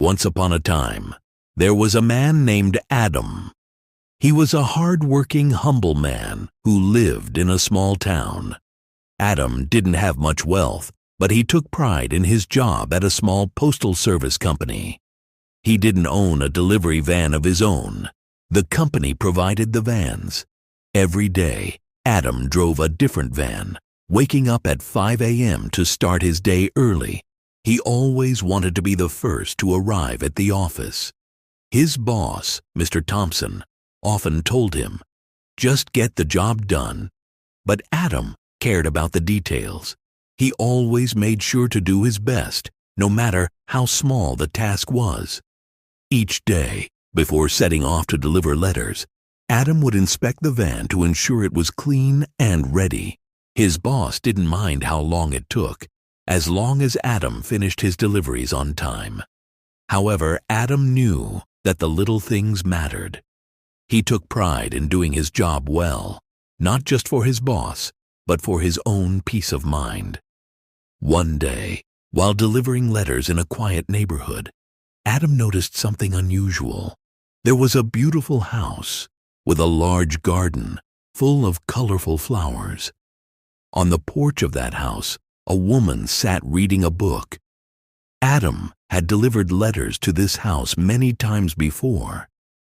Once upon a time, there was a man named Adam. He was a hard-working, humble man who lived in a small town. Adam didn't have much wealth, but he took pride in his job at a small postal service company. He didn't own a delivery van of his own. The company provided the vans. Every day, Adam drove a different van, waking up at 5 a.m. to start his day early. He always wanted to be the first to arrive at the office. His boss, Mr. Thompson, often told him, "Just get the job done." But Adam cared about the details. He always made sure to do his best, no matter how small the task was. Each day, before setting off to deliver letters, Adam would inspect the van to ensure it was clean and ready. His boss didn't mind how long it took, as long as Adam finished his deliveries on time. However, Adam knew that the little things mattered. He took pride in doing his job well, not just for his boss, but for his own peace of mind. One day, while delivering letters in a quiet neighborhood, Adam noticed something unusual. There was a beautiful house with a large garden full of colorful flowers. On the porch of that house, a woman sat reading a book. Adam had delivered letters to this house many times before,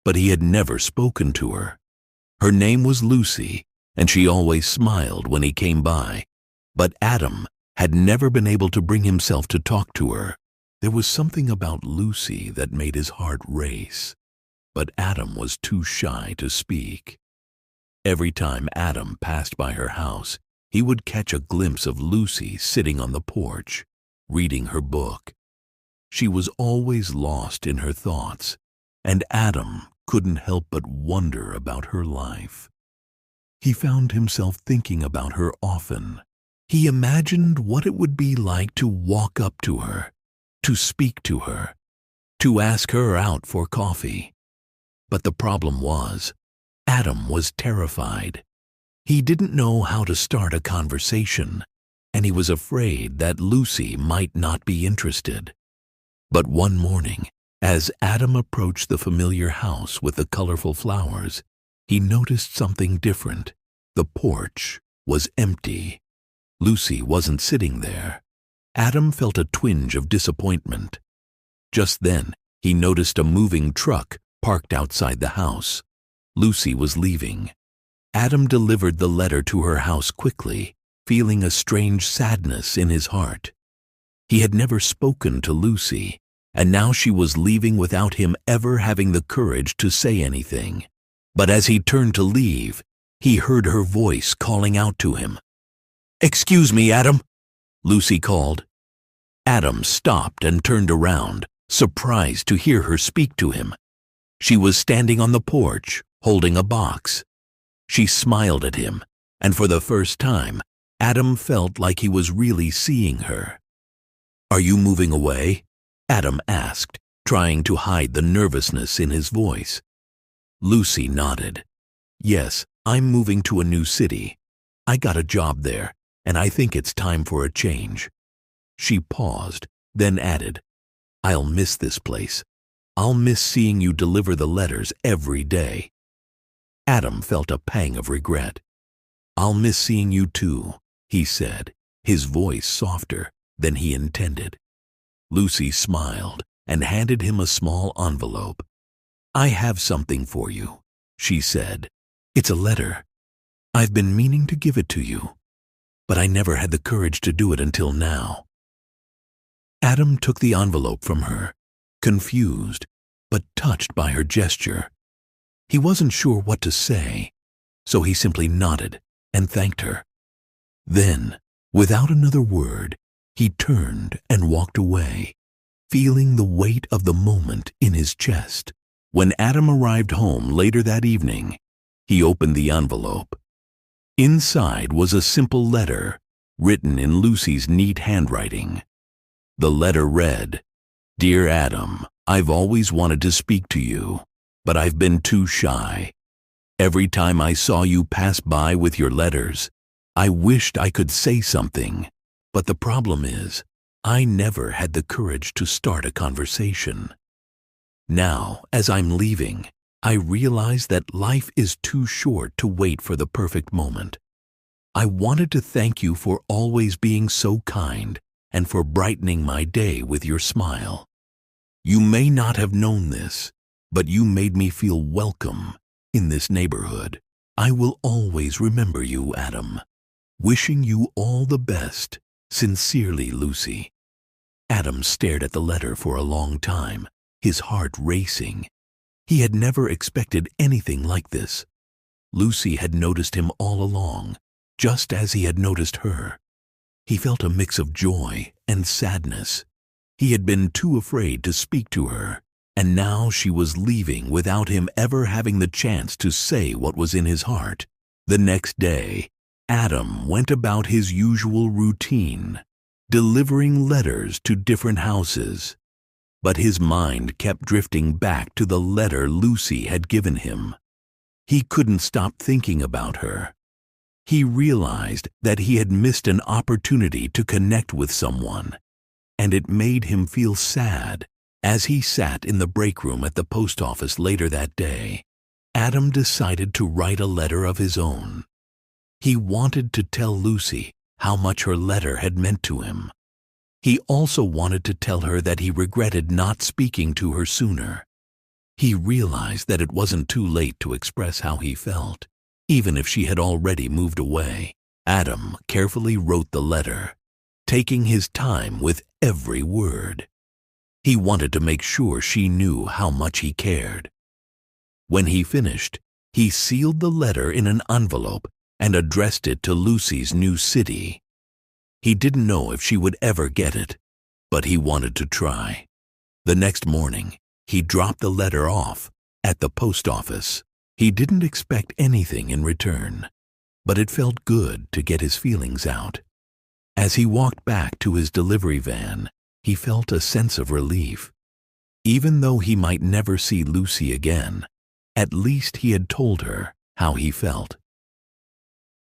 but he had never spoken to her. Her name was Lucy, and she always smiled when he came by, but Adam had never been able to bring himself to talk to her. There was something about Lucy that made his heart race, but Adam was too shy to speak. Every time Adam passed by her house, he would catch a glimpse of Lucy sitting on the porch, reading her book. She was always lost in her thoughts, and Adam couldn't help but wonder about her life. He found himself thinking about her often. He imagined what it would be like to walk up to her, to speak to her, to ask her out for coffee. But the problem was, Adam was terrified. He didn't know how to start a conversation, and he was afraid that Lucy might not be interested. But one morning, as Adam approached the familiar house with the colorful flowers, he noticed something different. The porch was empty. Lucy wasn't sitting there. Adam felt a twinge of disappointment. Just then, he noticed a moving truck parked outside the house. Lucy was leaving. Adam delivered the letter to her house quickly, feeling a strange sadness in his heart. He had never spoken to Lucy, and now she was leaving without him ever having the courage to say anything. But as he turned to leave, he heard her voice calling out to him. "Excuse me, Adam," Lucy called. Adam stopped and turned around, surprised to hear her speak to him. She was standing on the porch, holding a box. She smiled at him, and for the first time, Adam felt like he was really seeing her. "Are you moving away?" Adam asked, trying to hide the nervousness in his voice. Lucy nodded. "Yes, I'm moving to a new city. I got a job there, and I think it's time for a change." She paused, then added, "I'll miss this place. I'll miss seeing you deliver the letters every day." Adam felt a pang of regret. "I'll miss seeing you too," he said, his voice softer than he intended. Lucy smiled and handed him a small envelope. "I have something for you," she said. "It's a letter. I've been meaning to give it to you, but I never had the courage to do it until now." Adam took the envelope from her, confused but touched by her gesture. He wasn't sure what to say, so he simply nodded and thanked her. Then, without another word, he turned and walked away, feeling the weight of the moment in his chest. When Adam arrived home later that evening, he opened the envelope. Inside was a simple letter, written in Lucy's neat handwriting. The letter read, "Dear Adam, I've always wanted to speak to you, but I've been too shy. Every time I saw you pass by with your letters, I wished I could say something, but the problem is, I never had the courage to start a conversation. Now, as I'm leaving, I realize that life is too short to wait for the perfect moment. I wanted to thank you for always being so kind and for brightening my day with your smile. You may not have known this, but you made me feel welcome in this neighborhood. I will always remember you, Adam. Wishing you all the best. Sincerely, Lucy. Adam stared at the letter for a long time, his heart racing. He had never expected anything like this. Lucy had noticed him all along, just as he had noticed her. He felt a mix of joy and sadness. He had been too afraid to speak to her, and now she was leaving without him ever having the chance to say what was in his heart. The next day, Adam went about his usual routine, delivering letters to different houses. But his mind kept drifting back to the letter Lucy had given him. He couldn't stop thinking about her. He realized that he had missed an opportunity to connect with someone, and it made him feel sad. As he sat in the break room at the post office later that day, Adam decided to write a letter of his own. He wanted to tell Lucy how much her letter had meant to him. He also wanted to tell her that he regretted not speaking to her sooner. He realized that it wasn't too late to express how he felt, even if she had already moved away. Adam carefully wrote the letter, taking his time with every word. He wanted to make sure she knew how much he cared. When he finished, he sealed the letter in an envelope and addressed it to Lucy's new city. He didn't know if she would ever get it, but he wanted to try. The next morning, he dropped the letter off at the post office. He didn't expect anything in return, but it felt good to get his feelings out. As he walked back to his delivery van, he felt a sense of relief. Even though he might never see Lucy again, at least he had told her how he felt.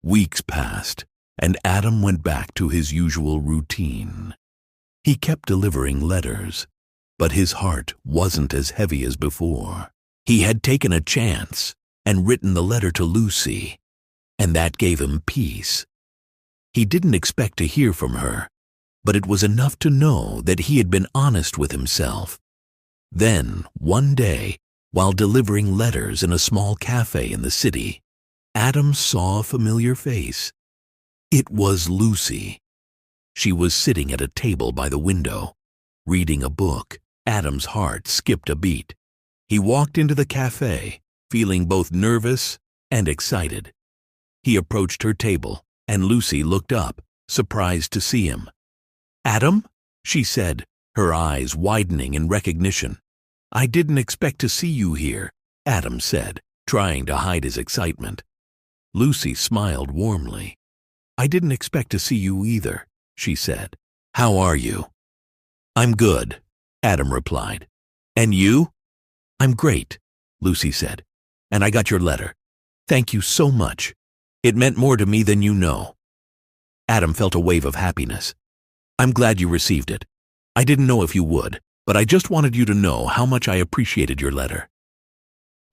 Weeks passed, and Adam went back to his usual routine. He kept delivering letters, but his heart wasn't as heavy as before. He had taken a chance and written the letter to Lucy, and that gave him peace. He didn't expect to hear from her, but it was enough to know that he had been honest with himself. Then, one day, while delivering letters in a small cafe in the city, Adam saw a familiar face. It was Lucy. She was sitting at a table by the window, reading a book. Adam's heart skipped a beat. He walked into the cafe, feeling both nervous and excited. He approached her table, and Lucy looked up, surprised to see him. "Adam?" she said, her eyes widening in recognition. "I didn't expect to see you here," Adam said, trying to hide his excitement. Lucy smiled warmly. "I didn't expect to see you either," she said. "How are you?" "I'm good," Adam replied. "And you?" "I'm great," Lucy said. "And I got your letter. Thank you so much. It meant more to me than you know." Adam felt a wave of happiness. "I'm glad you received it. I didn't know if you would, but I just wanted you to know how much I appreciated your letter."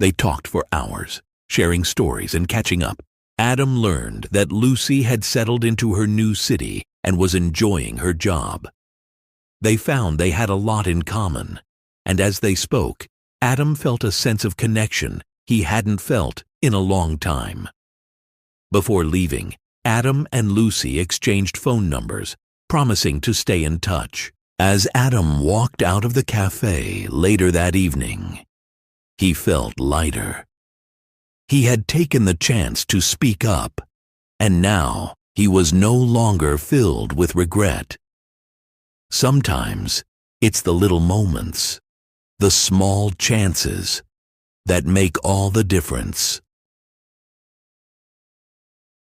They talked for hours, sharing stories and catching up. Adam learned that Lucy had settled into her new city and was enjoying her job. They found they had a lot in common, and as they spoke, Adam felt a sense of connection he hadn't felt in a long time. Before leaving, Adam and Lucy exchanged phone numbers, promising to stay in touch. As Adam walked out of the cafe later that evening, he felt lighter. He had taken the chance to speak up, and now he was no longer filled with regret. Sometimes it's the little moments, the small chances, that make all the difference.